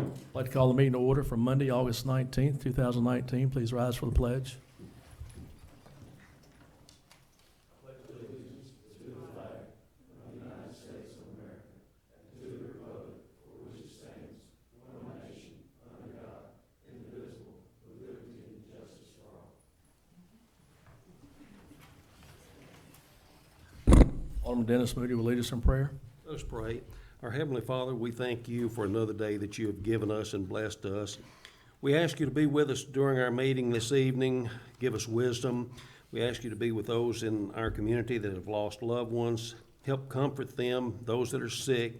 I'd like to call the meeting to order for Monday, August 19th, 2019. Please rise for the pledge. Alderman Dennis Moody will lead us in prayer. Let us pray. Our Heavenly Father, we thank you for another day that you have given us and blessed us. We ask you to be with us during our meeting this evening. Give us wisdom. We ask you to be with those in our community that have lost loved ones. Help comfort them, those that are sick.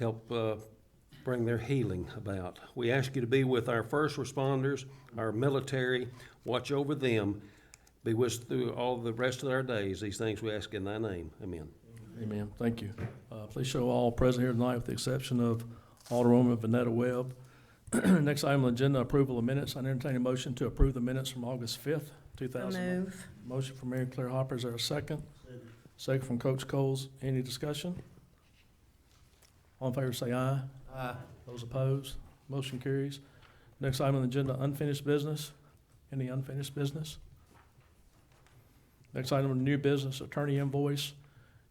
Help bring their healing about. We ask you to be with our first responders, our military. Watch over them. Be with us through all the rest of our days. These things we ask in thy name. Amen. Amen. Thank you. Please show all present here tonight with the exception of Alderwoman Vanetta Webb. Next item on the agenda, approval of minutes. I entertain a motion to approve the minutes from August 5th, 2000. Move. Motion from Mary Claire Hopper. Is there a second? Second from Coach Coles. Any discussion? All in favor say aye. Aye. Those opposed? Motion carries. Next item on the agenda, unfinished business. Any unfinished business? Next item, new business, attorney invoice.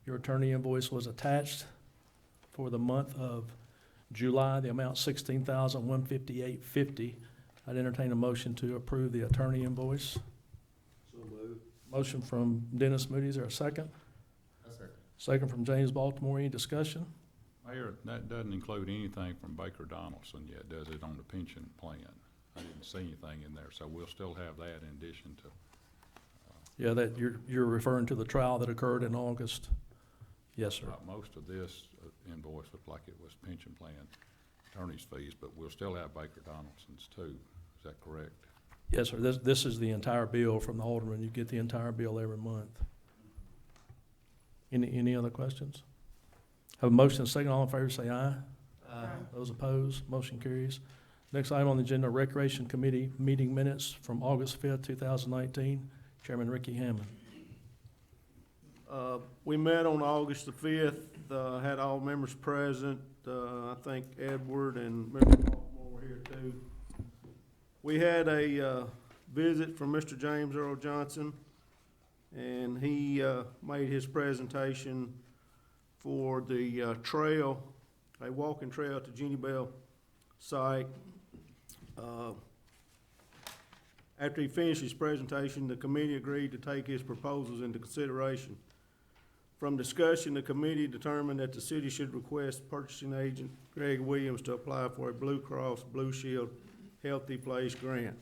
Your attorney invoice was attached for the month of July, the amount $16,158.50. I'd entertain a motion to approve the attorney invoice. So moved. Motion from Dennis Moody, is there a second? Second from James Baltimore, any discussion? Mayor, that doesn't include anything from Baker Donaldson yet, does it, on the pension plan? I didn't see anything in there, so we'll still have that in addition to. Yeah, that you're referring to the trial that occurred in August. Yes, sir. Most of this invoice looked like it was pension plan attorney's fees, but we'll still have Baker Donaldson's too. Is that correct? Yes, sir. This is the entire bill from the Alderman. You get the entire bill every month. Any other questions? Have a motion and a second. All in favor say aye. Aye. Those opposed, motion carries. Next item on the agenda, Recreation Committee meeting minutes from August 5th, 2019. Chairman Ricky Hammond. We met on August the 5th, had all members present. I think Edward and Mr. Baltimore were here too. We had a visit from Mr. James Earl Johnson, and he made his presentation for the trail, a walking trail to Jeannie Bell site. After he finished his presentation, the committee agreed to take his proposals into consideration. From discussion, the committee determined that the city should request purchasing agent Greg Williams to apply for a Blue Cross Blue Shield Healthy Place grant.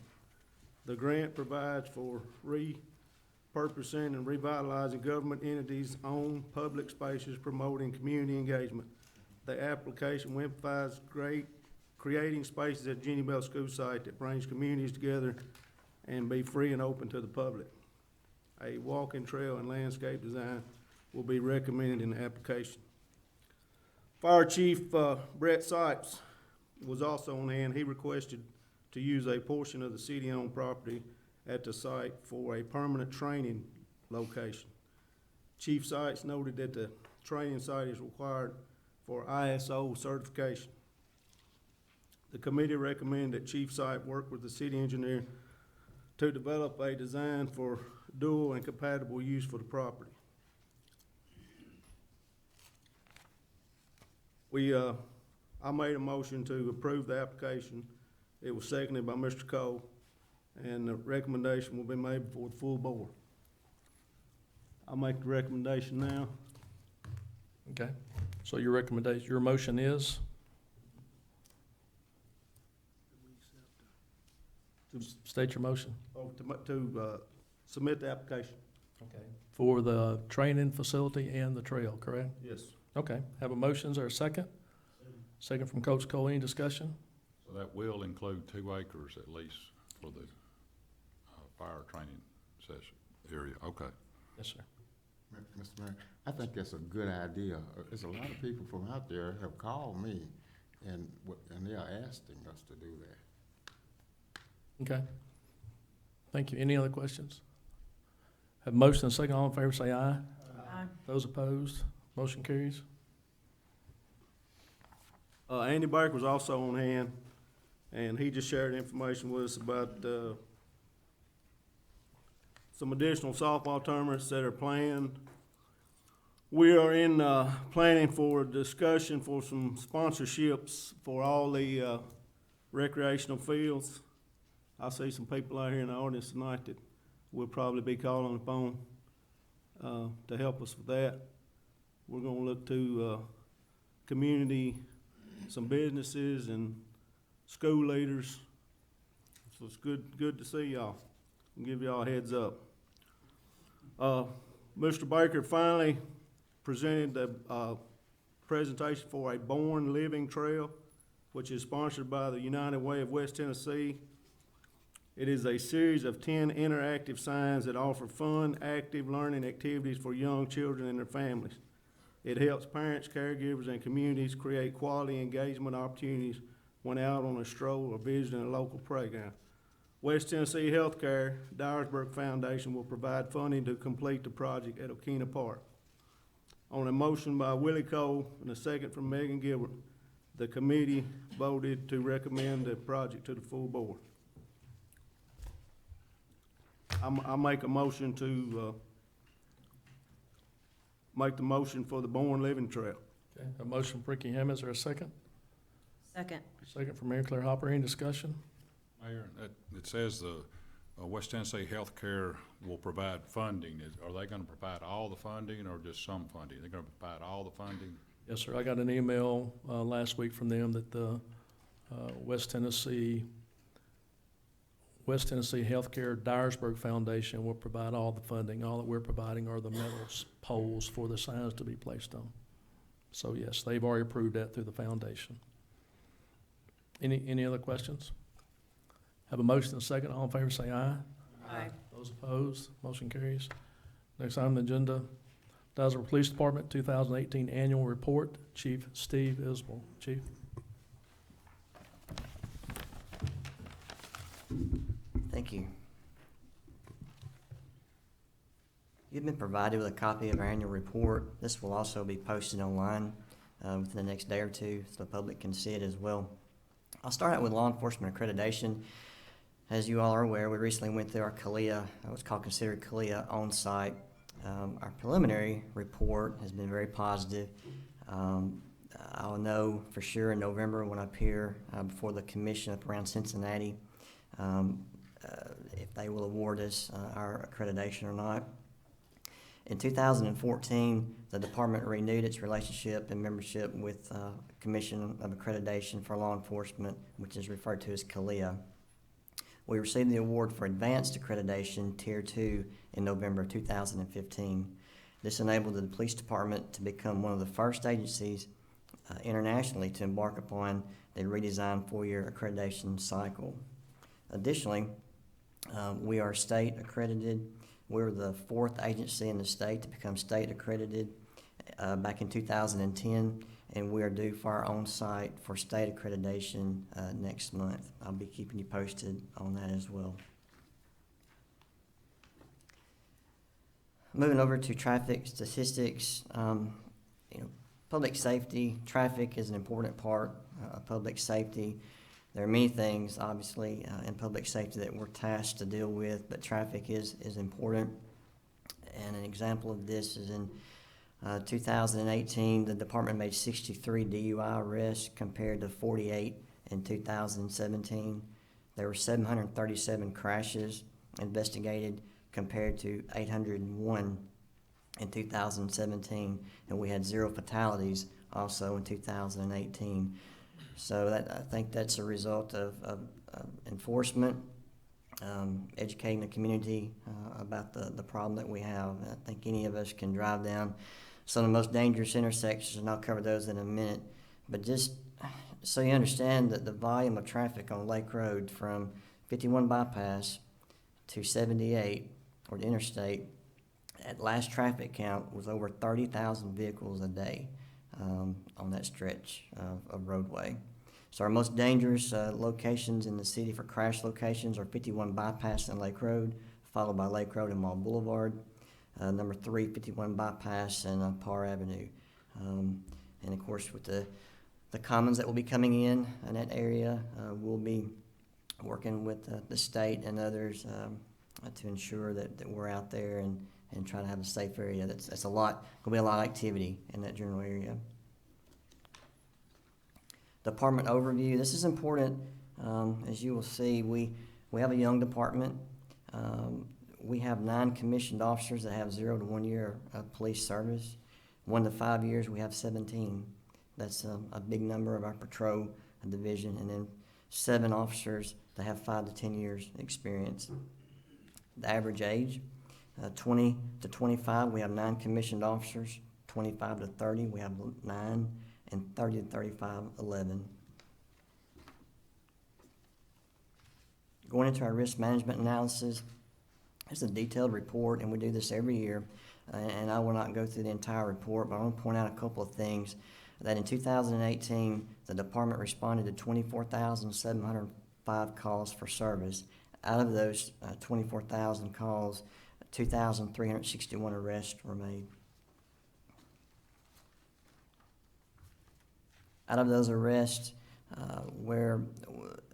The grant provides for repurposing and revitalizing government entities' own public spaces, promoting community engagement. The application will emphasize creating spaces at Jeannie Bell School site that brings communities together and be free and open to the public. A walking trail and landscape design will be recommended in the application. Fire Chief Brett Sipes was also on hand. He requested to use a portion of the city-owned property at the site for a permanent training location. Chief Sipes noted that the training site is required for ISO certification. The committee recommended that Chief Sipes work with the city engineer to develop a design for dual and compatible use for the property. I made a motion to approve the application. It was seconded by Mr. Cole, and the recommendation will be made before the full board. I'll make the recommendation now. Okay. So your recommendation, your motion is? State your motion. To submit the application. Okay. For the training facility and the trail, correct? Yes. Okay. Have a motion. Is there a second? Second from Coach Cole. Any discussion? So that will include 2 acres at least for the fire training session area. Okay. Yes, sir. Mr. Mayor, I think that's a good idea. There's a lot of people from out there have called me, and they are asking us to do that. Okay. Thank you. Any other questions? Have a motion and a second. All in favor say aye. Aye. Those opposed, motion carries. Andy Baker was also on hand, and he just shared information with us about, some additional softball tournaments that are planned. We are in, planning for a discussion for some sponsorships for all the, recreational fields. I see some people out here in the audience tonight that we'll probably be calling upon, to help us with that. We're gonna look to, community, some businesses and school leaders. So it's good to see y'all, and give y'all a heads up. Mr. Baker finally presented the, presentation for a Born Living Trail, which is sponsored by the United Way of West Tennessee. It is a series of 10 interactive signs that offer fun, active learning activities for young children and their families. It helps parents, caregivers, and communities create quality engagement opportunities when out on a stroll or visiting a local playground. West Tennessee Healthcare Dyersburg Foundation will provide funding to complete the project at Okina Park. On a motion by Willie Cole and a second from Megan Gilbert, the committee voted to recommend the project to the full board. I make a motion to, make the motion for the Born Living Trail. Okay, a motion for Ricky Hammond, is there a second? Second. Second from Mary Claire Hopper, any discussion? Mayor, it says the West Tennessee Healthcare will provide funding. Are they gonna provide all the funding or just some funding? They're gonna provide all the funding? Yes, sir, I got an email, last week from them that the, West Tennessee Healthcare Dyersburg Foundation will provide all the funding. All that we're providing are the metal poles for the signs to be placed on. So yes, they've already approved that through the foundation. Any other questions? Have a motion and a second. All in favor say aye. Aye. Those opposed, motion carries. Next item on the agenda, Dyersburg Police Department 2018 Annual Report. Chief Steve Isbell. Chief. Thank you. You've been provided with a copy of our annual report. This will also be posted online within the next day or two, so the public can see it as well. I'll start out with law enforcement accreditation. As you all are aware, we recently went through our CALEA, what's called considered CALEA on-site. Our preliminary report has been very positive. I'll know for sure in November when I appear before the commission up around Cincinnati if they will award us our accreditation or not. In 2014, the department renewed its relationship and membership with Commission of Accreditation for Law Enforcement, which is referred to as CALEA. We received the award for Advanced Accreditation, Tier 2, in November of 2015. This enabled the police department to become one of the first agencies internationally to embark upon the redesigned 4-year accreditation cycle. Additionally, we are state accredited. We were the 4th agency in the state to become state accredited back in 2010, and we are due for our own site for state accreditation next month. I'll be keeping you posted on that as well. Moving over to traffic statistics, public safety, traffic is an important part of public safety. There are many things, obviously, in public safety that we're tasked to deal with, but traffic is important. And an example of this is in 2018, the department made 63 DUI arrests compared to 48 in 2017. There were 737 crashes investigated compared to 801 in 2017, and we had 0 fatalities also in 2018. So I think that's a result of enforcement, educating the community about the problem that we have. I think any of us can drive down some of the most dangerous intersections, and I'll cover those in a minute. But just so you understand that the volume of traffic on Lake Road from 51 bypass to 78, or the interstate, at last traffic count was over 30,000 vehicles a day on that stretch of roadway. So our most dangerous locations in the city for crash locations are 51 bypass and Lake Road, followed by Lake Road and Mall Boulevard. Number 3, 51 bypass and Parr Avenue. And of course, with the the commons that will be coming in that area. We'll be working with the state and others to ensure that we're out there and try to have a safe area. That's going to be a lot of activity in that general area. Department overview. This is important. As you will see, we have a young department. We have 9 commissioned officers that have 0 to 1 year of police service. 1 to 5 years, we have 17. That's a big number of our patrol division. And then 7 officers that have 5 to 10 years experience. The average age, 20 to 25, we have 9 commissioned officers. 25 to 30, we have 9. And 30 to 35, 11. Going into our risk management analysis, it's a detailed report, and we do this every year. And I will not go through the entire report, but I want to point out a couple of things. That in 2018, the department responded to 24,705 calls for service. Out of those 24,000 calls, 2,361 arrests were made. Out of those arrests, where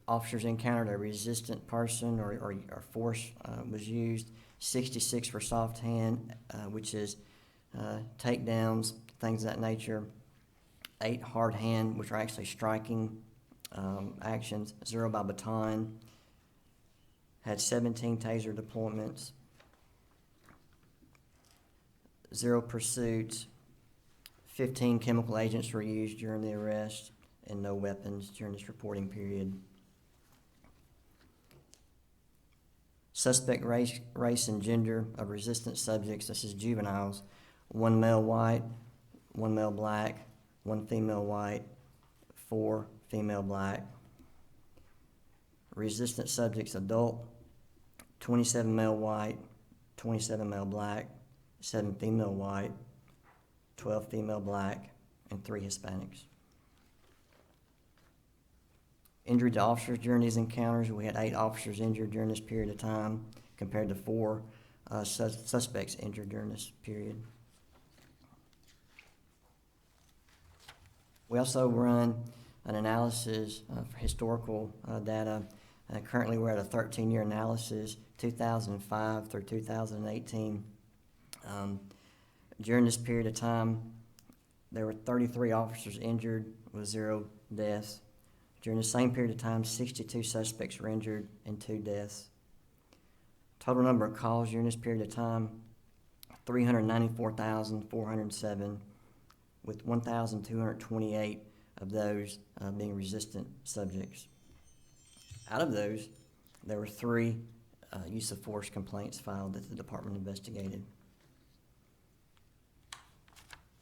officers encountered a resistant person or force was used, 66 for soft hand, which is takedowns, things of that nature. 8 hard hand, which are actually striking actions. 0 by baton. Had 17 taser deployments. 0 pursuits. 15 chemical agents were used during the arrest, and no weapons during this reporting period. Suspect race and gender of resistant subjects, this is juveniles. 1 male white, 1 male black, 1 female white, 4 female black. Resistant subjects adult, 27 male white, 27 male black, 7 female white, 12 female black, and 3 Hispanics. Injury to officers during these encounters, we had 8 officers injured during this period of time compared to 4 suspects injured during this period. We also run an analysis for historical data. Currently we're at a 13-year analysis, 2005 through 2018. During this period of time, there were 33 officers injured with 0 deaths. During the same period of time, 62 suspects were injured and 2 deaths. Total number of calls during this period of time, 394,407, with 1,228 of those being resistant subjects. Out of those, there were 3 use of force complaints filed that the department investigated.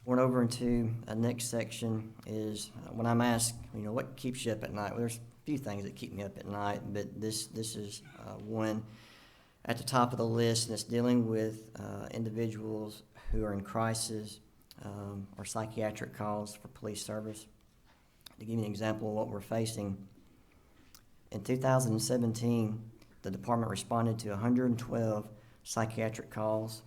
Going over into the next section is when I'm asked, what keeps you up at night? Well, there's a few things that keep me up at night, but this is one at the top of the list, and it's dealing with individuals who are in crisis or psychiatric calls for police service. To give you an example of what we're facing, in 2017, the department responded to 112 psychiatric calls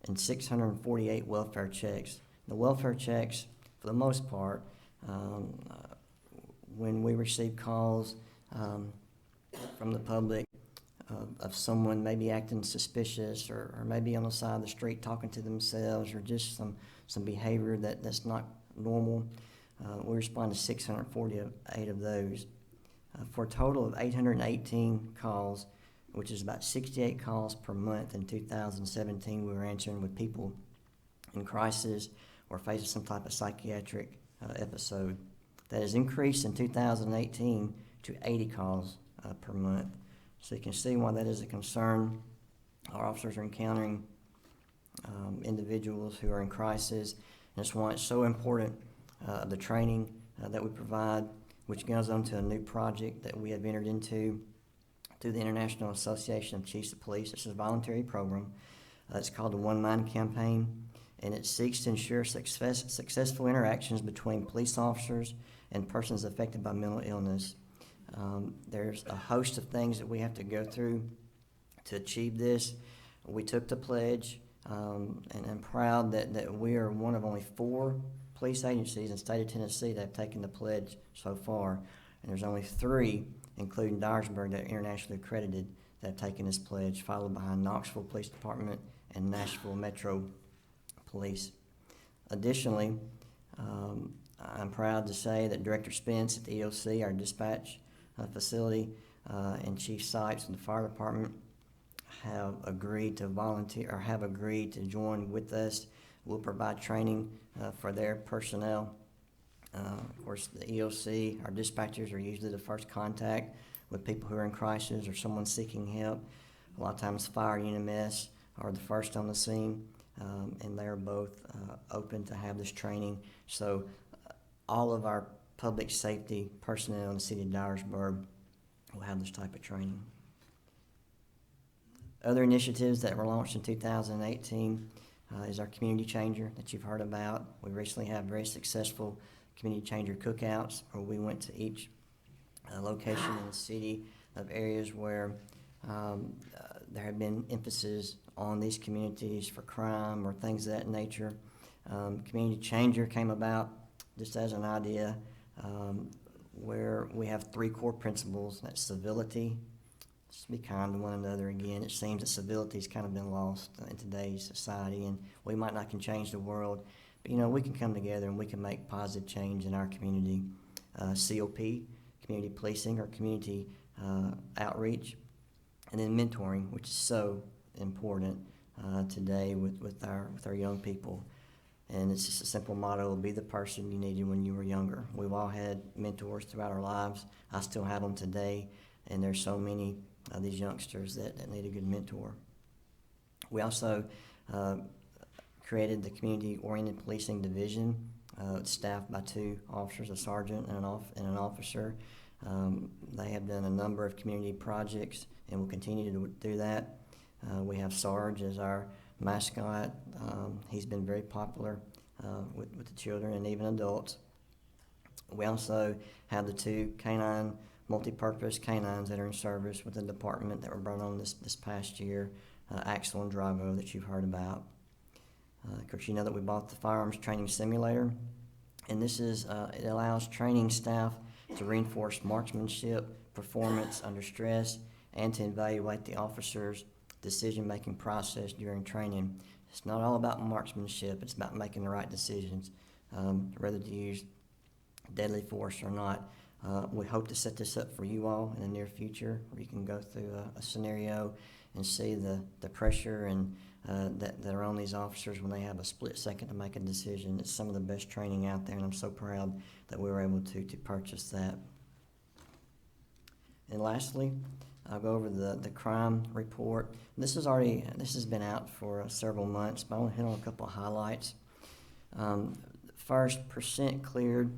and 648 welfare checks. The welfare checks, for the most part, when we receive calls from the public of someone maybe acting suspicious or maybe on the side of the street talking to themselves or just some behavior that's not normal, we respond to 648 of those. For a total of 818 calls, which is about 68 calls per month in 2017, we were answering with people in crisis or facing some type of psychiatric episode. That has increased in 2018 to 80 calls per month. So you can see why that is a concern. Our officers are encountering individuals who are in crisis, and that's why it's so important, the training that we provide, which goes on to a new project that we have entered into through the International Association of Chiefs of Police. It's a voluntary program. It's called the One Mind Campaign, and it seeks to ensure successful interactions between police officers and persons affected by mental illness. There's a host of things that we have to go through to achieve this. We took the pledge, and I'm proud that we are one of only 4 police agencies in the state of Tennessee that have taken the pledge so far, and there's only 3, including Dyersburg, that are internationally accredited, that have taken this pledge, followed behind Knoxville Police Department and Nashville Metro Police. Additionally, I'm proud to say that Director Spence at the EOC, our dispatch facility, and Chief Sipes of the fire department have agreed to volunteer, or have agreed to join with us. We'll provide training for their personnel. Of course, the EOC, our dispatchers are usually the first contact with people who are in crisis or someone seeking help. A lot of times fire and EMS are the first on the scene, and they're both open to have this training. So all of our public safety personnel in the city of Dyersburg will have this type of training. Other initiatives that were launched in 2018 is our Community Changer that you've heard about. We recently had very successful Community Changer cookouts where we went to each location in the city of areas where there had been emphasis on these communities for crime or things of that nature. Community Changer came about just as an idea where we have 3 core principles. That's civility. Just be kind to one another. Again, it seems that civility's kind of been lost in today's society, and we might not can change the world, but we can come together and we can make positive change in our community. COP, community policing, or community outreach, and then mentoring, which is so important today with our young people. And it's just a simple motto: be the person you needed when you were younger. We've all had mentors throughout our lives. I still have them today, and there's so many of these youngsters that need a good mentor. We also created the Community-Oriented Policing Division. It's staffed by 2 officers, a sergeant and an officer. They have done a number of community projects and will continue to do that. We have Sarge as our mascot. He's been very popular with the children and even adults. We also have the 2 canine, multi-purpose canines that are in service with the department that were brought on this past year, Axel and Drago, that you've heard about. Of course, you know that we bought the firearms training simulator, and this is it allows training staff to reinforce marksmanship, performance under stress, and to evaluate the officer's decision-making process during training. It's not all about marksmanship. It's about making the right decisions, whether to use deadly force or not. We hope to set this up for you all in the near future, where you can go through a scenario and see the pressure and that are on these officers when they have a split second to make a decision. It's some of the best training out there, and I'm so proud that we were able to purchase that. And lastly, I'll go over the crime report. This has been out for several months, but I want to hit on a couple of highlights. First, percent cleared.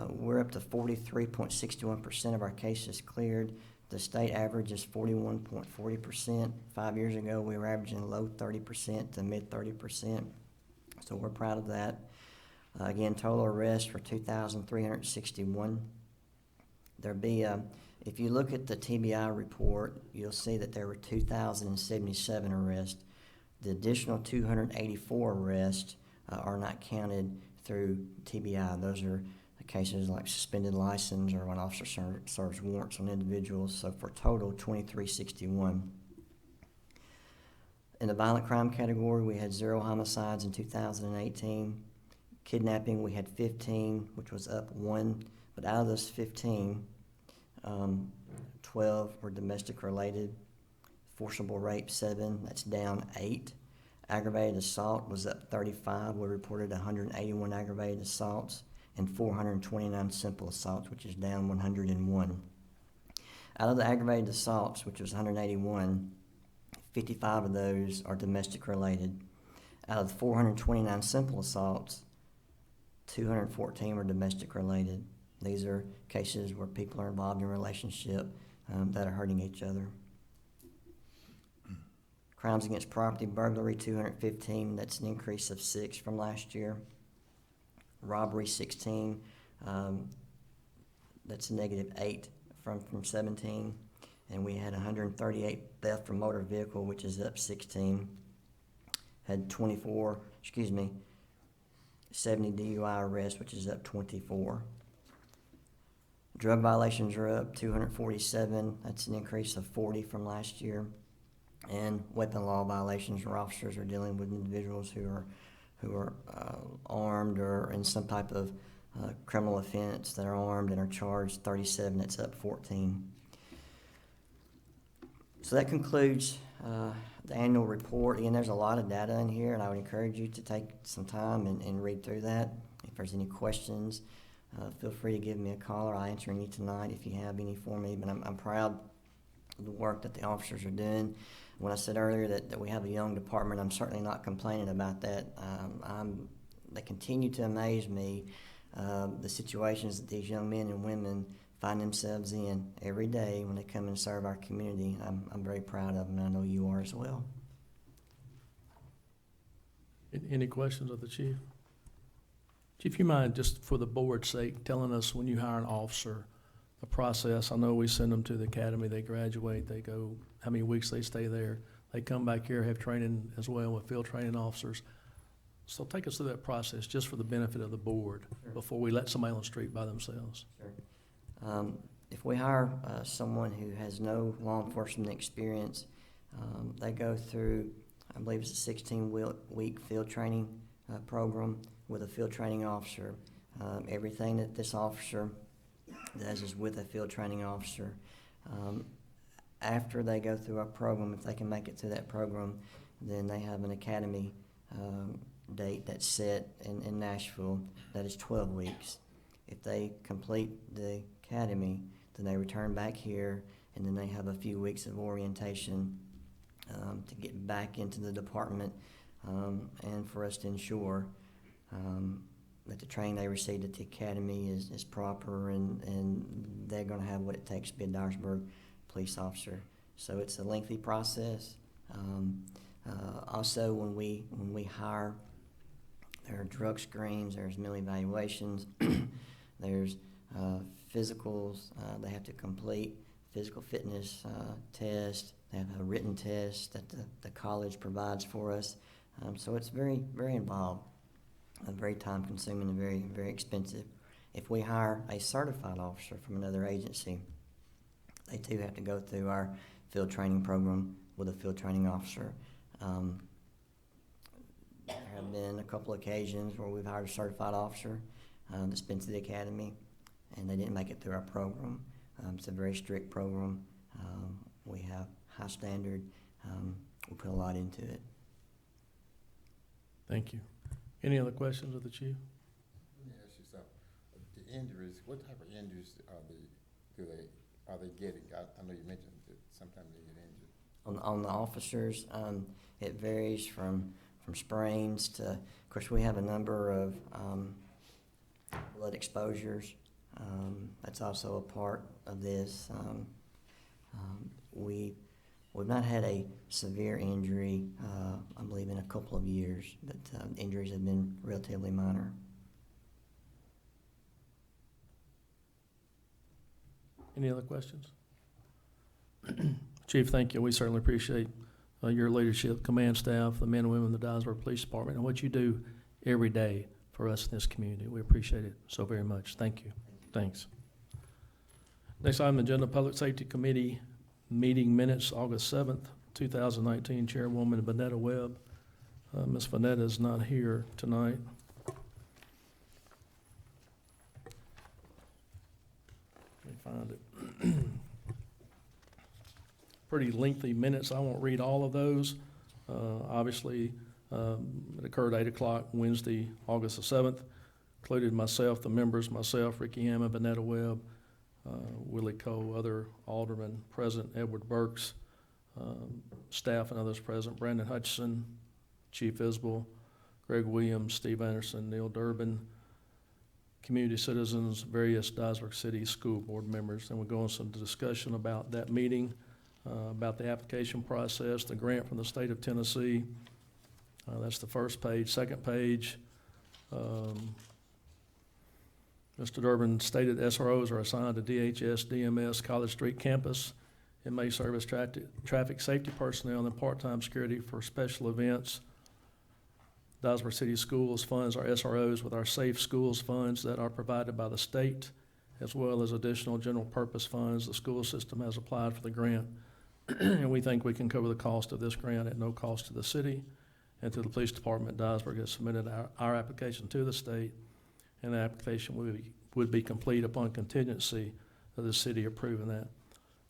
We're up to 43.61% of our cases cleared. The state average is 41.40%. 5 years ago, we were averaging low 30% to mid 30%. So we're proud of that. Again, total arrests were 2,361. If you look at the TBI report, you'll see that there were 2,077 arrests. The additional 284 arrests are not counted through TBI. Those are cases like suspended license or when officer serves warrants on individuals. So for total, 2,361. In the violent crime category, we had 0 homicides in 2018. Kidnapping, we had 15, which was up 1. But out of those 15, 12 were domestic related. Forcible rape, 7, that's down 8. Aggravated assault was up 35. We reported 181 aggravated assaults and 429 simple assaults, which is down 101. Out of the aggravated assaults, which was 181, 55 of those are domestic related. Out of the 429 simple assaults, 214 were domestic related. These are cases where people are involved in a relationship that are hurting each other. Crimes against property, burglary, 215. That's an increase of 6 from last year. Robbery, 16. That's a negative 8 from 17. And we had 138 theft from motor vehicle, which is up 16. Had 24, 70 DUI arrests, which is up 24. Drug violations are up 247. That's an increase of 40 from last year. And weapon law violations, where officers are dealing with individuals who are armed or in some type of criminal offense that are armed and are charged, 37. That's up 14. So that concludes the annual report. Again, there's a lot of data in here, and I would encourage you to take some time and read through that. If there's any questions, feel free to give me a call, or I'll answer any tonight if you have any for me. But I'm proud of the work that the officers are doing. When I said earlier that we have a young department, I'm certainly not complaining about that. They continue to amaze me, the situations that these young men and women find themselves in every day when they come and serve our community. I'm very proud of them, and I know you are as well. Any questions of the chief? Chief, you mind, just for the board's sake, telling us when you hire an officer, the process? I know we send them to the academy, they graduate, they go, how many weeks they stay there. They come back here, have training as well with field training officers. So take us through that process just for the benefit of the board before we let somebody on the street by themselves. Sure. If we hire someone who has no law enforcement experience, they go through, I believe it's a 16-week field training program with a field training officer. Everything that this officer does is with a field training officer. After they go through our program, if they can make it through that program, then they have an academy date that's set in Nashville that is 12 weeks. If they complete the academy, then they return back here, and then they have a few weeks of orientation to get back into the department, and for us to ensure that the training they received at the academy is proper, and they're going to have what it takes to be a Dyersburg police officer. So it's a lengthy process. Also, when we hire, there are drug screens, there's mental evaluations, there's physicals. They have to complete physical fitness test. They have a written test that the college provides for us. So it's very, very involved, very time consuming, and very, very expensive. If we hire a certified officer from another agency, they too have to go through our field training program with a field training officer. There have been a couple occasions where we've hired a certified officer that's been to the academy, and they didn't make it through our program. It's a very strict program. We have high standard. We put a lot into it. Thank you. Any other questions of the chief? Let me ask you something. The injuries, what type of injuries are they getting? I know you mentioned that sometimes they get injured. On the officers, it varies from sprains to, of course, we have a number of blood exposures. That's also a part of this. We've not had a severe injury, I believe, in a couple of years, but injuries have been relatively minor. Any other questions? Chief, thank you. We certainly appreciate your leadership, command staff, the men and women of the Dyersburg Police Department, and what you do every day for us in this community. We appreciate it so very much. Thank you. Thanks. Next item on the agenda, Public Safety Committee meeting minutes, August 7th, 2019. Chairwoman Vanetta Webb. Ms. Vanetta is not here tonight. Let me find it. Pretty lengthy minutes. I won't read all of those. Obviously, it occurred 8 o'clock Wednesday, August the 7th. Included myself, the members, myself, Ricky Hammond, Vanetta Webb, Willie Cole, other aldermen present, Edward Burks, staff and others present, Brandon Hutchison, Chief Isbell, Greg Williams, Steve Anderson, Neil Durbin, community citizens, various Dyersburg City School Board members. And we'll go on some discussion about that meeting, about the application process, the grant from the state of Tennessee. That's the first page. Second page, Mr. Durbin stated SROs are assigned to DHS, DMS, College Street campus, and may serve as traffic safety personnel and part-time security for special events. Dyersburg City Schools funds our SROs with our Safe Schools funds that are provided by the state, as well as additional general purpose funds. The school system has applied for the grant, and we think we can cover the cost of this grant at no cost to the city and to the police department. Dyersburg has submitted our application to the state, and the application would be complete upon contingency of the city approving that.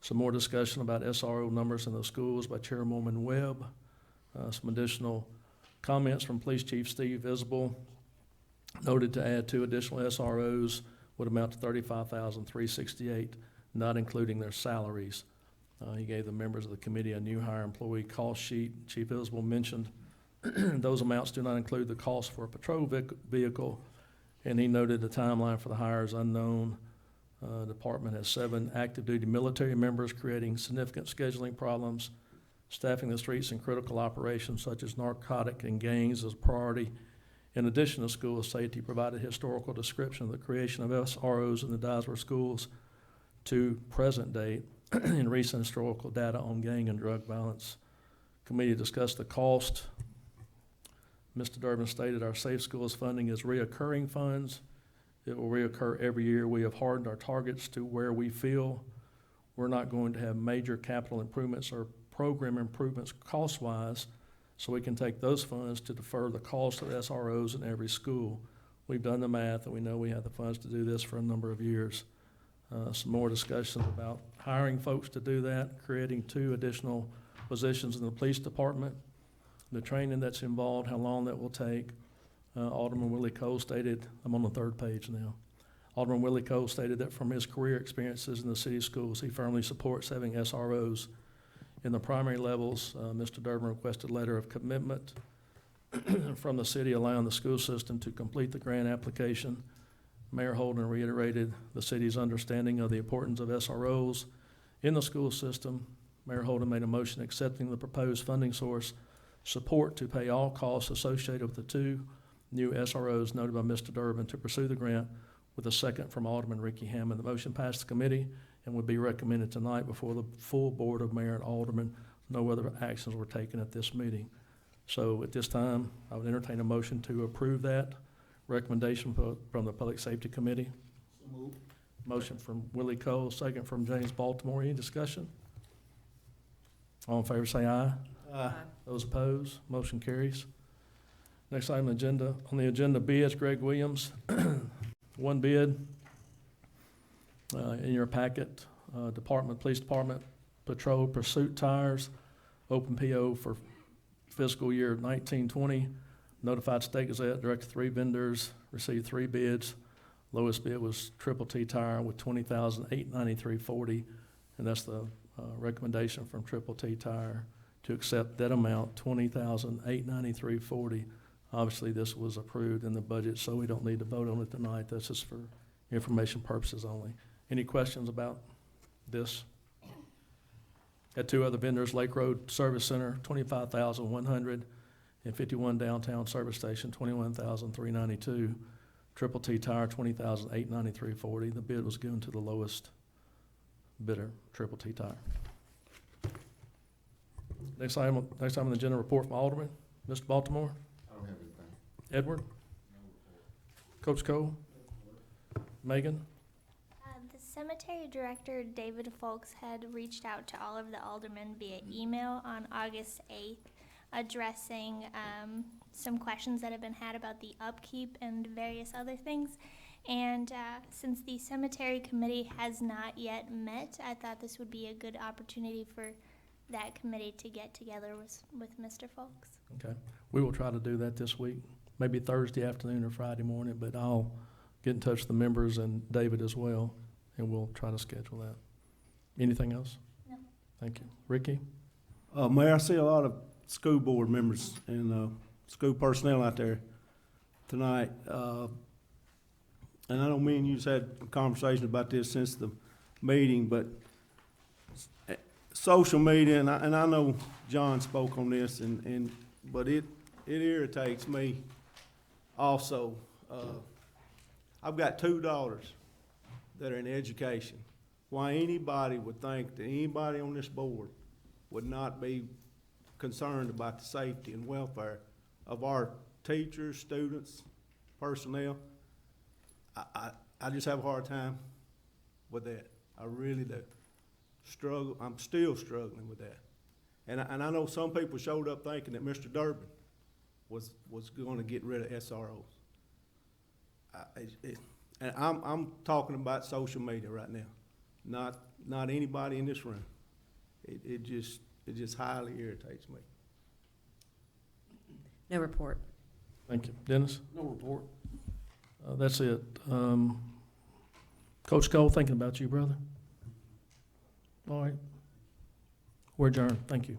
Some more discussion about SRO numbers in the schools by Chairwoman Webb. Some additional comments from Police Chief Steve Visible. Noted to add 2 additional SROs would amount to $35,368, not including their salaries. He gave the members of the committee a new hire employee cost sheet. Chief Visible mentioned those amounts do not include the cost for a patrol vehicle, and he noted the timeline for the hire is unknown. Department has 7 active duty military members, creating significant scheduling problems. Staffing the streets in critical operations such as narcotic and gangs is a priority. In addition, the School of Safety provided historical description of the creation of SROs in the Dyersburg schools to present date and recent historical data on gang and drug violence. Committee discussed the cost. Mr. Durbin stated our Safe Schools funding is reoccurring funds. It will reoccur every year. We have hardened our targets to where we feel we're not going to have major capital improvements or program improvements cost-wise, so we can take those funds to defer the cost of SROs in every school. We've done the math, and we know we have the funds to do this for a number of years. Some more discussion about hiring folks to do that, creating 2 additional positions in the police department, the training that's involved, how long that will take. Alderman Willie Cole stated, I'm on the 3rd page now. Alderman Willie Cole stated that from his career experiences in the city schools, he firmly supports having SROs in the primary levels. Mr. Durbin requested a letter of commitment from the city allowing the school system to complete the grant application. Mayor Holden reiterated the city's understanding of the importance of SROs in the school system. Mayor Holden made a motion accepting the proposed funding source support to pay all costs associated with the 2 new SROs noted by Mr. Durbin to pursue the grant, with a second from Alderman Ricky Hammond. The motion passed the committee and would be recommended tonight before the full board of mayor and aldermen. No other actions were taken at this meeting. So at this time, I would entertain a motion to approve that recommendation from the Public Safety Committee. So moved. Motion from Willie Cole, second from James Baltimore. Any discussion? All in favor say aye. Aye. Those opposed, motion carries. Next item on the agenda, bids, Greg Williams. 1 bid in your packet, Police Department Patrol Pursuit Tires, open PO for fiscal year 1920. Notified State Gazette, directed 3 vendors, received 3 bids. Lowest bid was Triple T Tire with $20,893.40, and that's the recommendation from Triple T Tire to accept that amount, $20,893.40. Obviously, this was approved in the budget, so we don't need to vote on it tonight. That's just for information purposes only. Any questions about this? Had 2 other vendors, Lake Road Service Center, $25,100, and 51 Downtown Service Station, $21,392. Triple T Tire, $20,893.40. The bid was given to the lowest bidder, Triple T Tire. Next item on the agenda, report from Alderman. Mr. Baltimore? I don't have anything. Edward? Coach Cole? Megan? The cemetery director, David Folks, had reached out to all of the aldermen via email on August 8th, addressing some questions that have been had about the upkeep and various other things. And since the cemetery committee has not yet met, I thought this would be a good opportunity for that committee to get together with Mr. Folks. Okay. We will try to do that this week, maybe Thursday afternoon or Friday morning, but I'll get in touch with the members and David as well, and we'll try to schedule that. Anything else? No. Thank you. Ricky? Mayor, I see a lot of school board members and school personnel out there tonight. And I know me and you've had a conversation about this since the meeting, but social media, and I know John spoke on this, but it irritates me also. I've got 2 daughters that are in education. Why anybody would think that anybody on this board would not be concerned about the safety and welfare of our teachers, students, personnel. I just have a hard time with that. I really do. I'm still struggling with that. And I know some people showed up thinking that Mr. Durbin was gonna get rid of SROs. And I'm talking about social media right now, not anybody in this room. It just highly irritates me. No report. Thank you. Dennis? No report. That's it. Coach Cole, thinking about you, brother. All right. We're adjourned. Thank you.